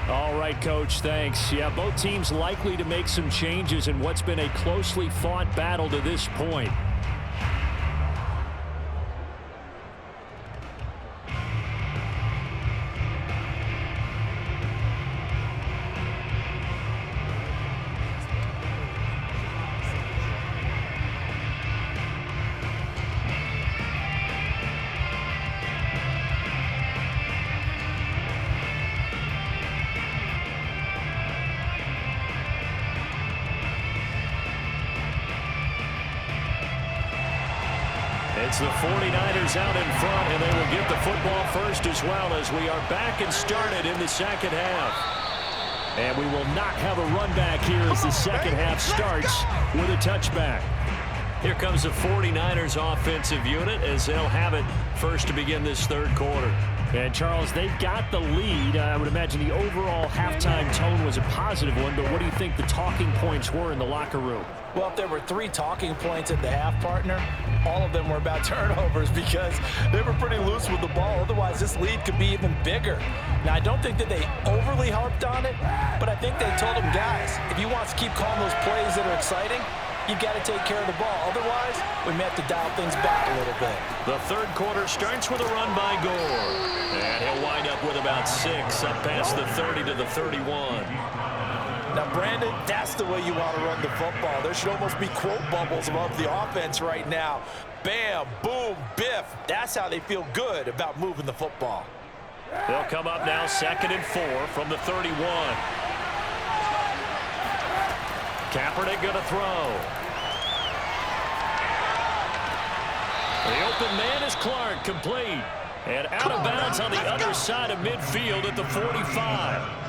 All right, Coach, thanks. Yeah, both teams likely to make some changes in what's been a closely fought battle to this point. It's the 49ers out in front, and they will get the football first as well as we are back and started in the second half. And we will not have a run back here as the second half starts with a touchback. Here comes the 49ers offensive unit as they'll have it first to begin this third quarter. And, Charles, they've got the lead. I would imagine the overall halftime tone was a positive one, but what do you think the talking points were in the locker room? Well, if there were 3 talking points at the half, partner, all of them were about turnovers because they were pretty loose with the ball. Otherwise, this lead could be even bigger. Now, I don't think that they overly harped on it, but I think they told them, guys, if you want to keep calling those plays that are exciting, you've got to take care of the ball. Otherwise, we may have to dial things back a little bit. The third quarter starts with a run by Gore. And he'll wind up with about 6 up past the 30 to the 31. Now, Brandon, that's the way you want to run the football. There should almost be quote bubbles above the offense right now. Bam, boom, biff. That's how they feel good about moving the football. They'll come up now 2nd and 4 from the 31. Kaepernick going to throw. The open man is Clark, complete. And out of bounds on the other side of midfield at the 45.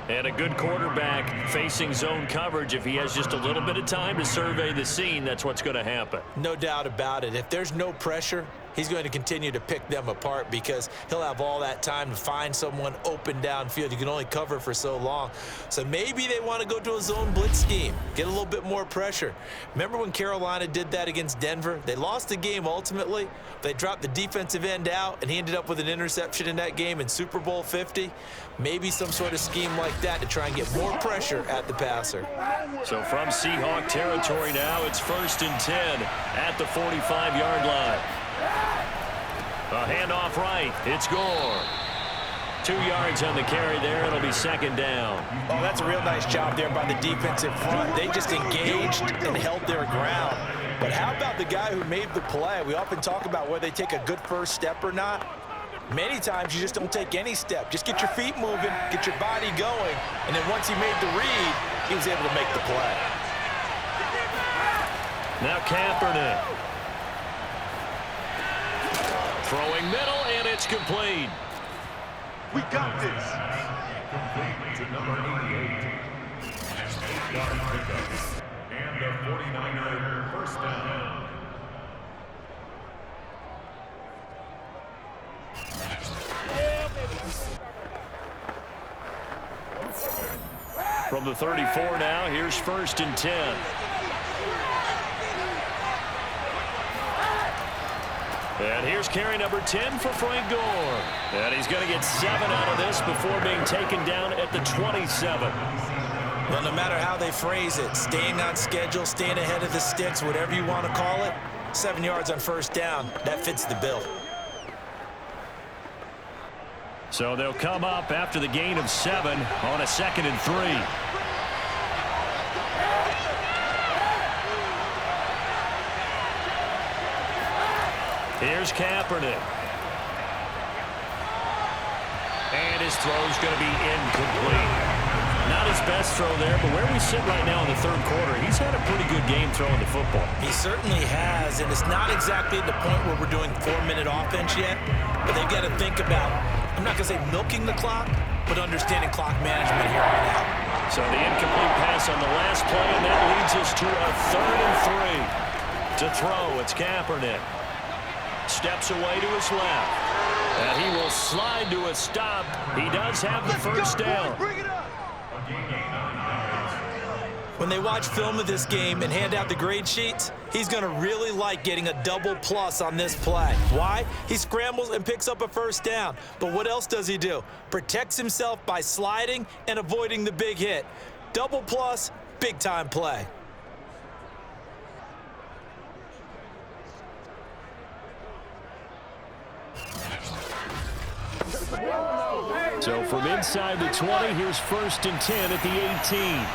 And a good quarterback facing zone coverage. If he has just a little bit of time to survey the scene, that's what's going to happen. No doubt about it. If there's no pressure, he's going to continue to pick them apart because he'll have all that time to find someone open downfield. You can only cover for so long. So maybe they want to go to a zone blitz scheme, get a little bit more pressure. Remember when Carolina did that against Denver? They lost the game ultimately. They dropped the defensive end out, and he ended up with an interception in that game in Super Bowl 50. Maybe some sort of scheme like that to try and get more pressure at the passer. So from Seahawk territory now, it's 1st and 10 at the 45-yard line. A handoff right. It's Gore. 2 yards on the carry there. It'll be 2nd down. Oh, that's a real nice job there by the defensive front. They just engaged and held their ground. But how about the guy who made the play? We often talk about whether they take a good first step or not. Many times you just don't take any step. Just get your feet moving, get your body going, and then once he made the read, he was able to make the play. Now Kaepernick. Throwing middle, and it's complete. We got this. Complete to number 88. Yard pickup. And the 49er first down. From the 34 now, here's 1st and 10. And here's carry number 10 for Frank Gore. And he's going to get 7 out of this before being taken down at the 27. Well, no matter how they phrase it, staying on schedule, staying ahead of the sticks, whatever you want to call it, 7 yards on first down, that fits the bill. So they'll come up after the gain of 7 on a 2nd and 3. Here's Kaepernick. And his throw's going to be incomplete. Not his best throw there, but where we sit right now in the third quarter, he's had a pretty good game throwing the football. He certainly has, and it's not exactly at the point where we're doing 4-minute offense yet, but they've got to think about, I'm not going to say milking the clock, but understanding clock management here on out. So the incomplete pass on the last play, and that leads us to a 3rd and 3. To throw, it's Kaepernick. Steps away to his left. And he will slide to a stop. He does have the first down. When they watch film of this game and hand out the grade sheets, he's going to really like getting a double plus on this play. Why? He scrambles and picks up a first down. But what else does he do? Protects himself by sliding and avoiding the big hit. Double plus, big-time play. So from inside the 20, here's 1st and 10 at the 18.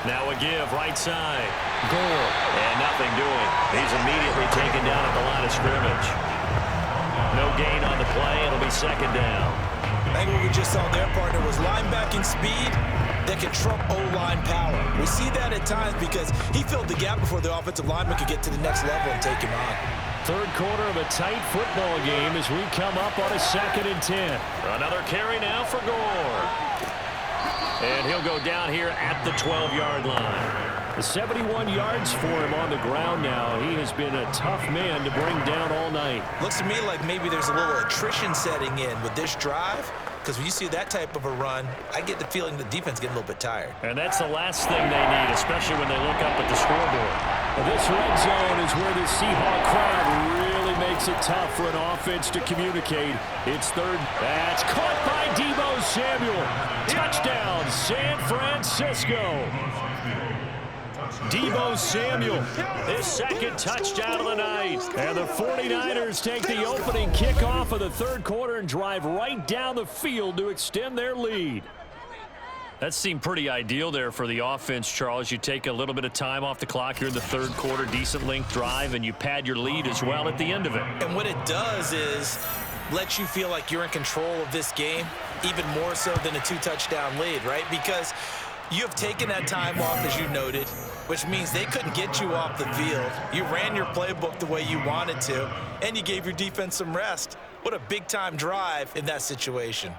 Now a give, right side. Gore. And nothing doing. He's immediately taken down at the line of scrimmage. No gain on the play. It'll be 2nd down. I think what we just saw there, partner, was linebacking speed that can trump O-line power. We see that at times because he filled the gap before the offensive lineman could get to the next level and take him on. 3rd quarter of a tight football game as we come up on a 2nd and 10. Another carry now for Gore. And he'll go down here at the 12-yard line. 71 yards for him on the ground now. He has been a tough man to bring down all night. Looks to me like maybe there's a little attrition setting in with this drive, because when you see that type of a run, I get the feeling the defense getting a little bit tired. And that's the last thing they need, especially when they look up at the scoreboard. This red zone is where the Seahawk crowd really makes it tough for an offense to communicate. It's 3rd. That's caught by Deebo Samuel. Touchdown, San Francisco. Deebo Samuel, his 2nd touchdown of the night. And the 49ers take the opening kickoff of the 3rd quarter and drive right down the field to extend their lead. That seemed pretty ideal there for the offense, Charles. You take a little bit of time off the clock here in the 3rd quarter, decent length drive, and you pad your lead as well at the end of it. And what it does is let you feel like you're in control of this game, even more so than a 2-touchdown lead, right? Because you have taken that time off, as you noted, which means they couldn't get you off the field. You ran your playbook the way you wanted to, and you gave your defense some rest. What a big-time drive in that situation.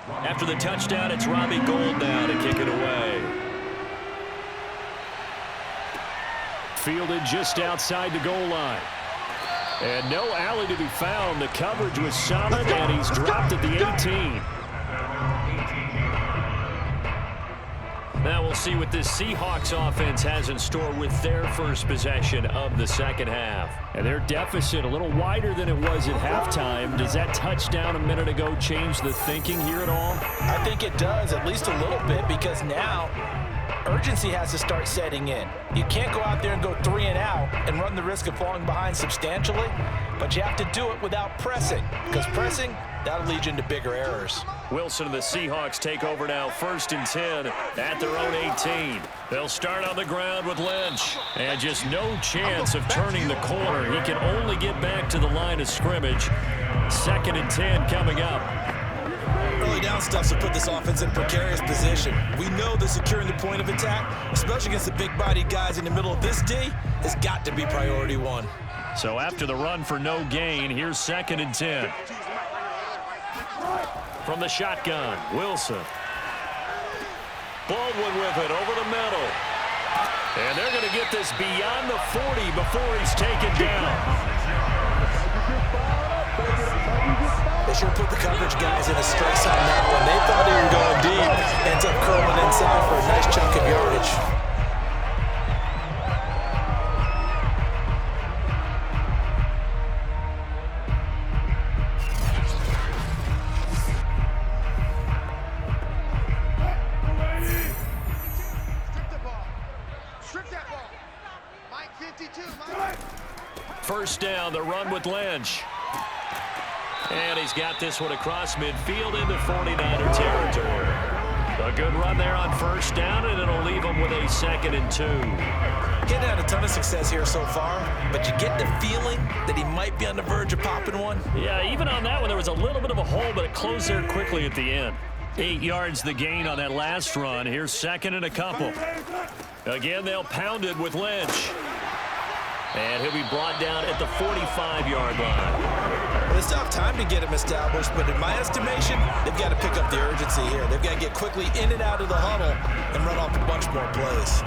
After the touchdown, it's Robbie Gould now to kick it away. Fielded just outside the goal line. And no alley to be found. The coverage was solid, and he's dropped at the 18. Now we'll see what this Seahawks offense has in store with their first possession of the 2nd half. And their deficit a little wider than it was at halftime. Does that touchdown a minute ago change the thinking here at all? I think it does, at least a little bit, because now urgency has to start setting in. You can't go out there and go 3 and out and run the risk of falling behind substantially, but you have to do it without pressing, because pressing, that'll lead you into bigger errors. Wilson and the Seahawks take over now, 1st and 10 at their own 18. They'll start on the ground with Lynch. And just no chance of turning the corner. He can only get back to the line of scrimmage. 2nd and 10 coming up. Early down stuff to put this offense in a precarious position. We know that securing the point of attack, especially against the big-bodied guys in the middle of this D, has got to be priority 1. So after the run for no gain, here's 2nd and 10. From the shotgun, Wilson. Baldwin with it over the middle. And they're going to get this beyond the 40 before he's taken down. They sure put the coverage guys in a stress on that one. They thought he was going deep. Ends up curling inside for a nice chunk of yardage. First down, the run with Lynch. And he's got this one across midfield into 49er territory. A good run there on first down, and it'll leave them with a 2nd and 2. He hadn't had a ton of success here so far, but you get the feeling that he might be on the verge of popping one. Yeah, even on that one, there was a little bit of a hole, but it closed there quickly at the end. 8 yards the gain on that last run. Here's 2nd and a couple. Again, they'll pound it with Lynch. And he'll be brought down at the 45-yard line. Well, they still have time to get him established, but in my estimation, they've got to pick up the urgency here. They've got to get quickly in and out of the huddle and run off a bunch more plays.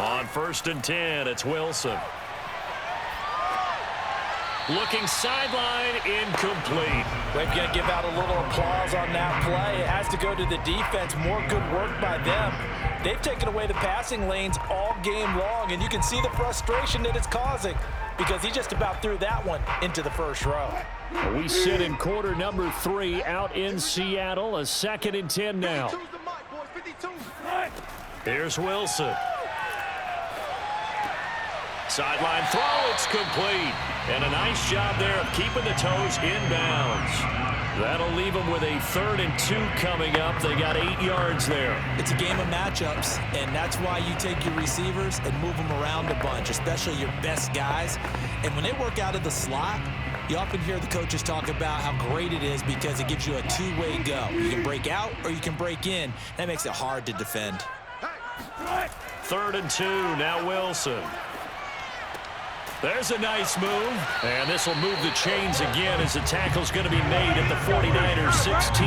On 1st and 10, it's Wilson. Looking sideline, incomplete. We've got to give out a little applause on that play. It has to go to the defense. More good work by them. They've taken away the passing lanes all game long, and you can see the frustration that it's causing because he just about threw that one into the first row. We sit in quarter number 3 out in Seattle. A 2nd and 10 now. Here's Wilson. Sideline throw, it's complete. And a nice job there of keeping the toes inbounds. That'll leave them with a 3rd and 2 coming up. They got 8 yards there. It's a game of matchups, and that's why you take your receivers and move them around a bunch, especially your best guys. And when they work out of the slot, you often hear the coaches talk about how great it is because it gives you a two-way go. You can break out or you can break in. That makes it hard to defend. 3rd and 2, now Wilson. There's a nice move, and this will move the chains again as the tackle's going to be made at the 49ers 16.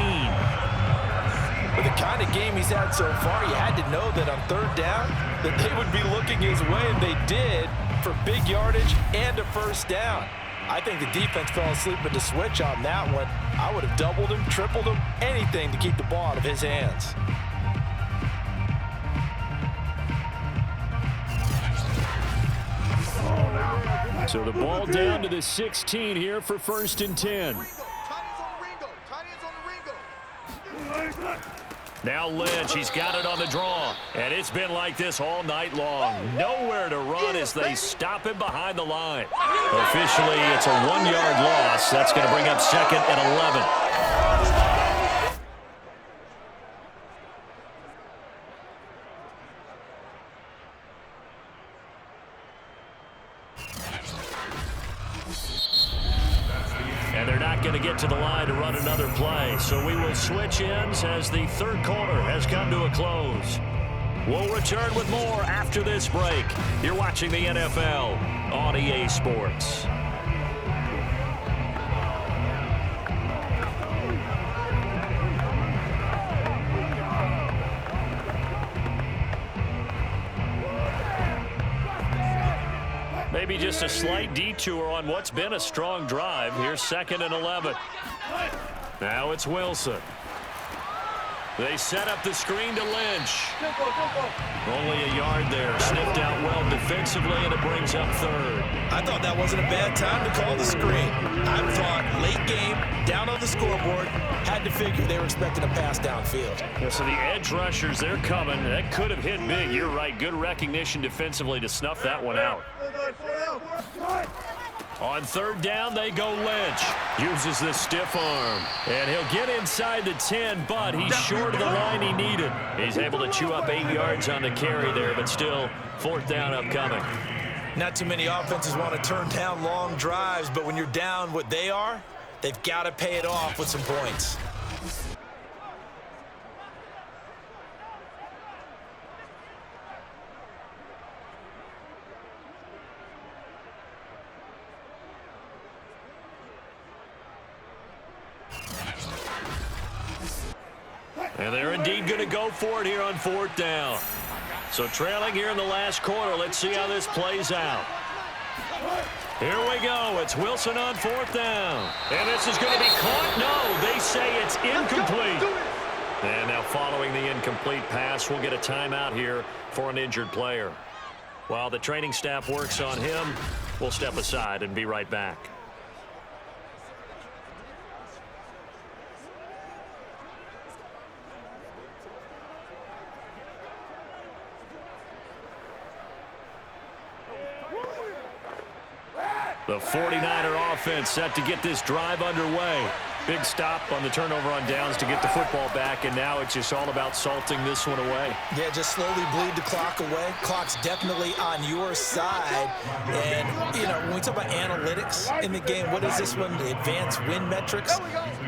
With the kind of game he's had so far, you had to know that on 3rd down that they would be looking his way, and they did for big yardage and a 1st down. I think the defense fell asleep at the switch on that one. I would have doubled him, tripled him, anything to keep the ball out of his hands. So the ball down to the 16 here for 1st and 10. Now Lynch, he's got it on the draw. And it's been like this all night long. Nowhere to run as they stop him behind the line. Officially, it's a 1-yard loss. That's going to bring up 2nd and 11. And they're not going to get to the line to run another play. So we will switch ends as the 3rd quarter has come to a close. We'll return with more after this break. You're watching the NFL on EA Sports. Maybe just a slight detour on what's been a strong drive. Here's 2nd and 11. Now it's Wilson. They set up the screen to Lynch. Only a yard there. Sniffed out well defensively, and it brings up 3rd. I thought that wasn't a bad time to call the screen. I thought late game, down on the scoreboard, had to figure they were expecting a pass downfield. Yeah, so the edge rushers, they're coming. That could have hit big. You're right. Good recognition defensively to snuff that one out. On 3rd down, they go Lynch. Uses the stiff arm. And he'll get inside the 10, but he's short of the line he needed. He's able to chew up 8 yards on the carry there, but still 4th down upcoming. Not too many offenses want to turn down long drives, but when you're down what they are, they've got to pay it off with some points. And they're indeed going to go for it here on 4th down. So trailing here in the last quarter. Let's see how this plays out. Here we go. It's Wilson on 4th down. And this is going to be caught. No, they say it's incomplete. And now following the incomplete pass, we'll get a timeout here for an injured player. While the training staff works on him, we'll step aside and be right back. The 49er offense set to get this drive underway. Big stop on the turnover on downs to get the football back, and now it's just all about salting this one away. Yeah, just slowly bleed the clock away. Clock's definitely on your side. And, you know, when we talk about analytics in the game, what is this one? The advanced win metrics?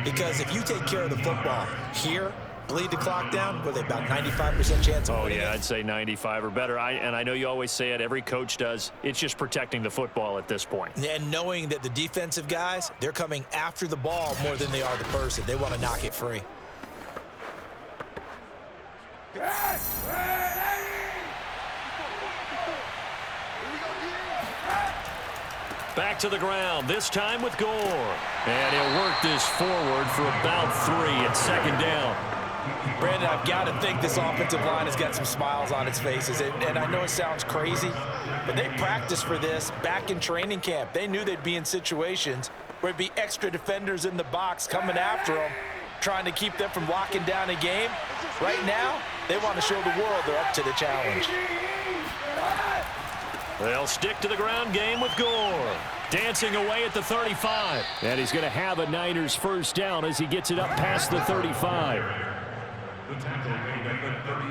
Because if you take care of the football here, bleed the clock down, with about 95% chance of winning. Yeah, I'd say 95 or better. And I know you always say it, every coach does. It's just protecting the football at this point. And knowing that the defensive guys, they're coming after the ball more than they are the person. They want to knock it free. Back to the ground, this time with Gore. And he'll work this forward for about 3 at second down. Brandon, I've got to think this offensive line has got some smiles on its faces. And I know it sounds crazy, but they practiced for this back in training camp. They knew they'd be in situations where it'd be extra defenders in the box coming after them, trying to keep them from locking down a game. Right now, they want to show the world they're up to the challenge. They'll stick to the ground game with Gore. Dancing away at the 35. And he's going to have a Niners first down as he gets it up past the 35.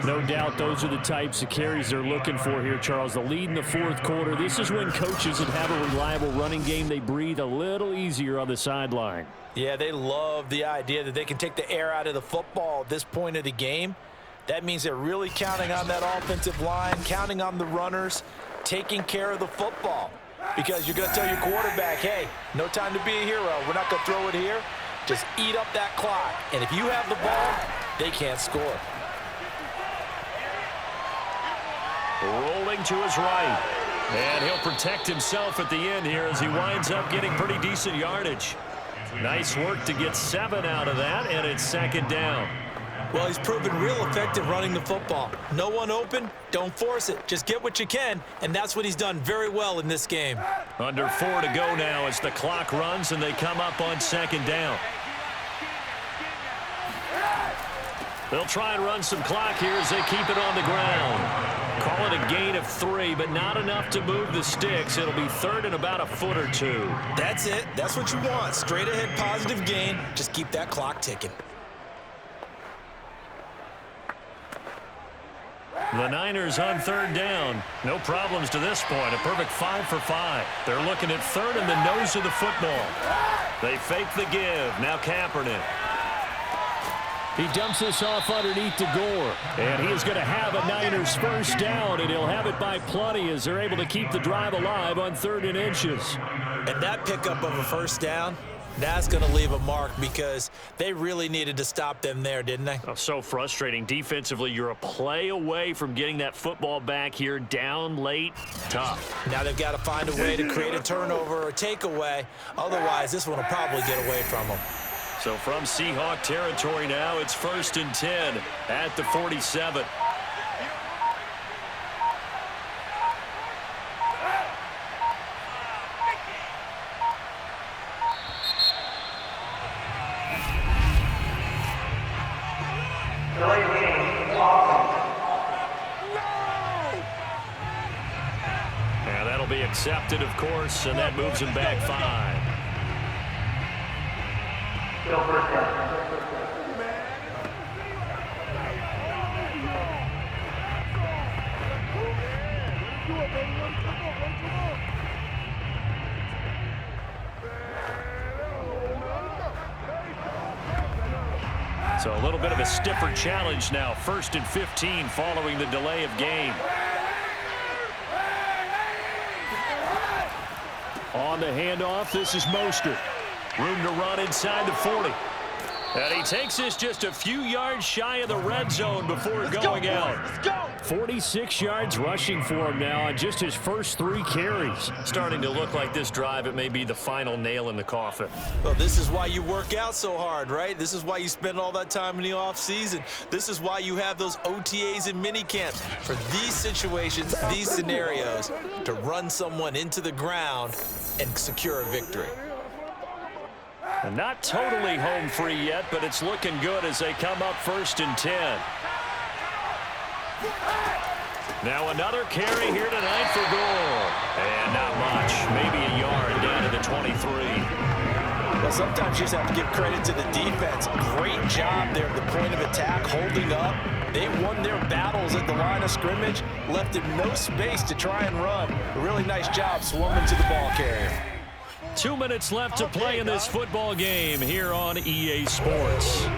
No doubt those are the types of carries they're looking for here, Charles. The lead in the fourth quarter. This is when coaches that have a reliable running game, they breathe a little easier on the sideline. Yeah, they love the idea that they can take the air out of the football at this point of the game. That means they're really counting on that offensive line, counting on the runners, taking care of the football. Because you're going to tell your quarterback, hey, no time to be a hero. We're not going to throw it here. Just eat up that clock. And if you have the ball, they can't score. Rolling to his right. And he'll protect himself at the end here as he winds up getting pretty decent yardage. Nice work to get 7 out of that, and it's second down. Well, he's proven real effective running the football. No one open, don't force it. Just get what you can, and that's what he's done very well in this game. Under 4 to go now as the clock runs and they come up on second down. They'll try and run some clock here as they keep it on the ground. Call it a gain of 3, but not enough to move the sticks. It'll be third and about a foot or 2. That's it. That's what you want. Straight ahead positive gain. Just keep that clock ticking. The Niners on third down. No problems to this point. A perfect 5 for 5. They're looking at third in the nose of the football. They fake the give. Now Kaepernick. He dumps this off underneath to Gore. And he is going to have a Niners first down, and he'll have it by plenty as they're able to keep the drive alive on 3rd and inches. And that pickup of a first down, that's going to leave a mark because they really needed to stop them there, didn't they? Oh, so frustrating. Defensively, you're a play away from getting that football back here down late. Tough. Now they've got to find a way to create a turnover or a takeaway. Otherwise, this one will probably get away from them. So from Seahawk territory now, it's 1st and 10 at the 47. And that'll be accepted, of course, and that moves him back 5. So a little bit of a stiffer challenge now. 1st and 15 following the delay of game. On the handoff, this is Mostert. Room to run inside the 40. And he takes this just a few yards shy of the red zone before going out. 46 yards rushing for him now on just his first 3 carries. Starting to look like this drive, it may be the final nail in the coffin. Well, this is why you work out so hard, right? This is why you spend all that time in the offseason. This is why you have those OTAs and mini camps. For these situations, these scenarios, to run someone into the ground and secure a victory. And not totally home free yet, but it's looking good as they come up 1st and 10. Now another carry here tonight for Gore. And not much, maybe a yard down Well, sometimes you just have to give credit to the defense. Great job there at the point of attack, holding up. They won their battles at the line of scrimmage, left him no space to try and run. A really nice job swarming to the ball carrier. 2 minutes left to play in this football game here on EA Sports.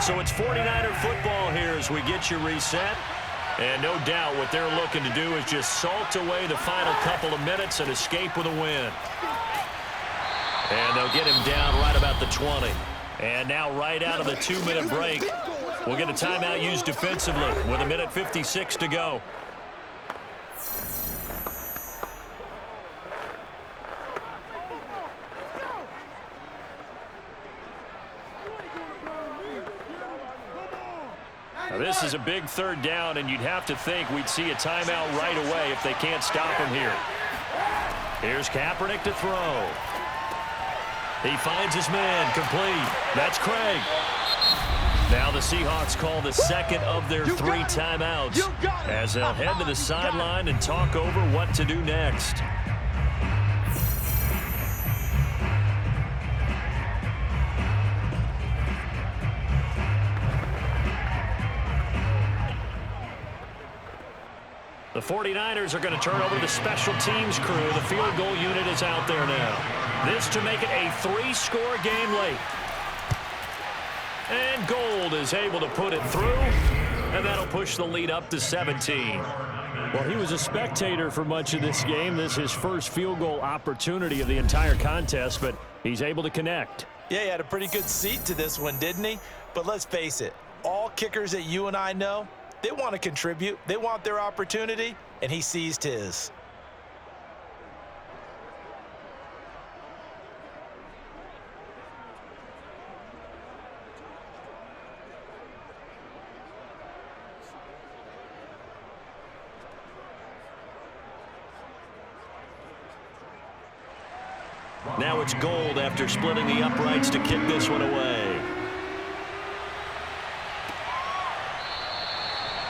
So it's 49er football here as we get you reset. And no doubt what they're looking to do is just salt away the final couple of minutes and escape with a win. And they'll get him down right about the 20. And now right out of the 2-minute break, we'll get a timeout used defensively with 1:56 to go. Now this is a big 3rd down, and you'd have to think we'd see a timeout right away if they can't stop him here. Here's Kaepernick to throw. He finds his man, complete. That's Craig. Now the Seahawks call the second of their 3 timeouts as they'll head to the sideline and talk over what to do next. The 49ers are going to turn over to the special teams crew. The field goal unit is out there now. This to make it a 3-score game late. And Gold is able to put it through, and that'll push the lead up to 17. Well, he was a spectator for much of this game. This is his first field goal opportunity of the entire contest, but he's able to connect. Yeah, he had a pretty good seat to this one, didn't he? But let's face it, all kickers that you and I know, they want to contribute. They want their opportunity, and he seized his. Now it's Gold after splitting the uprights to kick this one away.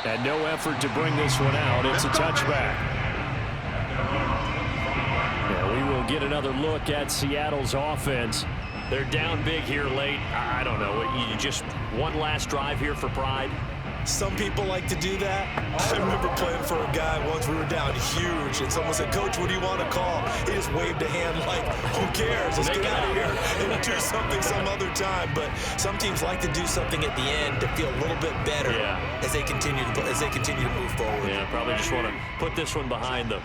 And no effort to bring this one out. It's a touchback. Yeah, we will get another look at Seattle's offense. They're down big here late. I don't know. You just one last drive here for pride. Some people like to do that. I remember playing for a guy once. We were down huge, and someone said, "Coach, what do you want to call?" He just waved a hand like, "Who cares? Let's get out of here and do something some other time." But some teams like to do something at the end to feel a little bit better as they continue to move forward. Yeah, probably just want to put this one behind them.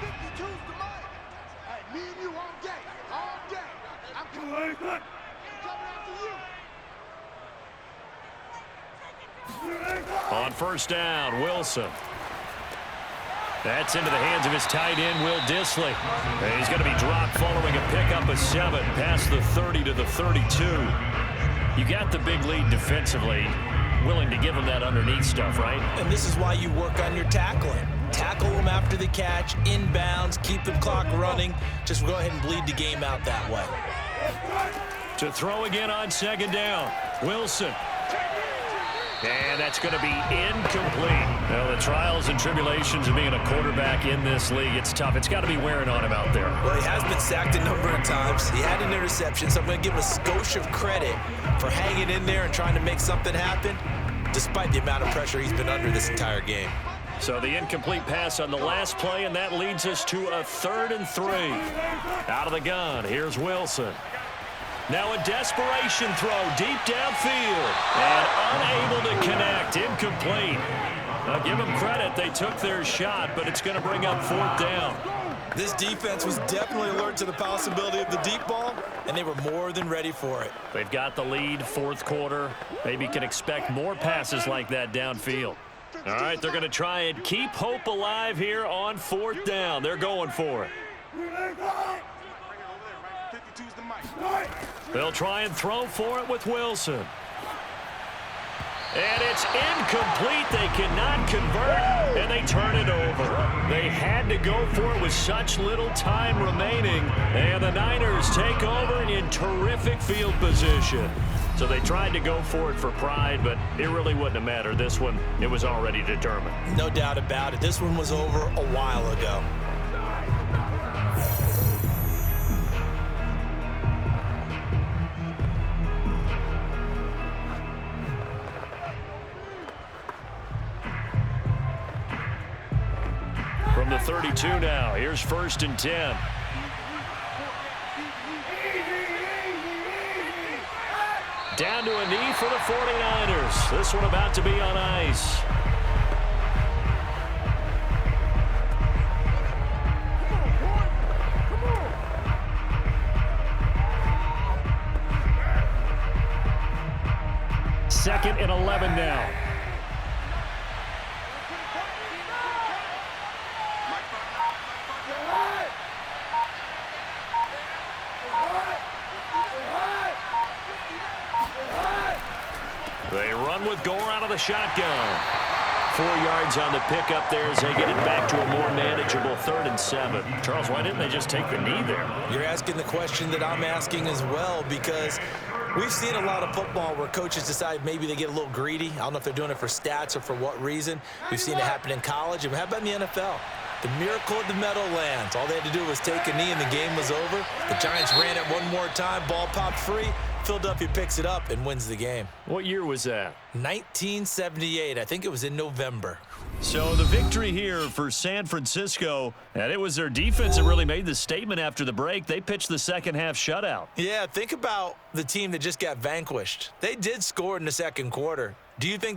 On first down, Wilson. That's into the hands of his tight end, Will Dissly. And he's going to be dropped following a pickup of 7 past the 30 to the 32. You got the big lead defensively. Willing to give him that underneath stuff, right? And this is why you work on your tackling. Tackle them after the catch, inbounds, keep the clock running. Just go ahead and bleed the game out that way. To throw again on second down, Wilson. And that's going to be incomplete. Well, the trials and tribulations of being a quarterback in this league, it's tough. It's got to be wearing on him out there. Well, he has been sacked a number of times. He had an interception, so I'm going to give him a skosh of credit for hanging in there and trying to make something happen, despite the amount of pressure he's been under this entire game. So the incomplete pass on the last play, and that leads us to a 3rd and 3. Out of the gun, here's Wilson. Now a desperation throw deep downfield and unable to connect. Incomplete. Now give them credit. They took their shot, but it's going to bring up 4th down. This defense was definitely alert to the possibility of the deep ball, and they were more than ready for it. They've got the lead, 4th quarter. Maybe can expect more passes like that downfield. All right, they're going to try and keep hope alive here on 4th down. They're going for it. They'll try and throw for it with Wilson. And it's incomplete. They cannot convert, and they turn it over. They had to go for it with such little time remaining, and the Niners take over in terrific field position. So they tried to go for it for pride, but it really wouldn't have mattered. This one, it was already determined. No doubt about it. This one was over a while ago. From the 32 now, here's 1st and 10. Down to a knee for the 49ers. This one about to be on ice. Second and 11 now. They run with Gore out of the shotgun. 4 yards on the pickup there as they get it back to a more manageable 3rd and 7. Charles, why didn't they just take the knee there? You're asking the question that I'm asking as well, because we've seen a lot of football where coaches decide maybe they get a little greedy. I don't know if they're doing it for stats or for what reason. We've seen it happen in college. And how about in the NFL? The miracle of the Meadowlands. All they had to do was take a knee and the game was over. The Giants ran it one more time. Ball popped free. Philadelphia picks it up and wins the game. What year was that? 1978. I think it was in November. So the victory here for San Francisco, and it was their defense that really made the statement after the break. They pitched the second half shutout. Yeah, think about the team that just got vanquished. They did score in the second quarter. Do you think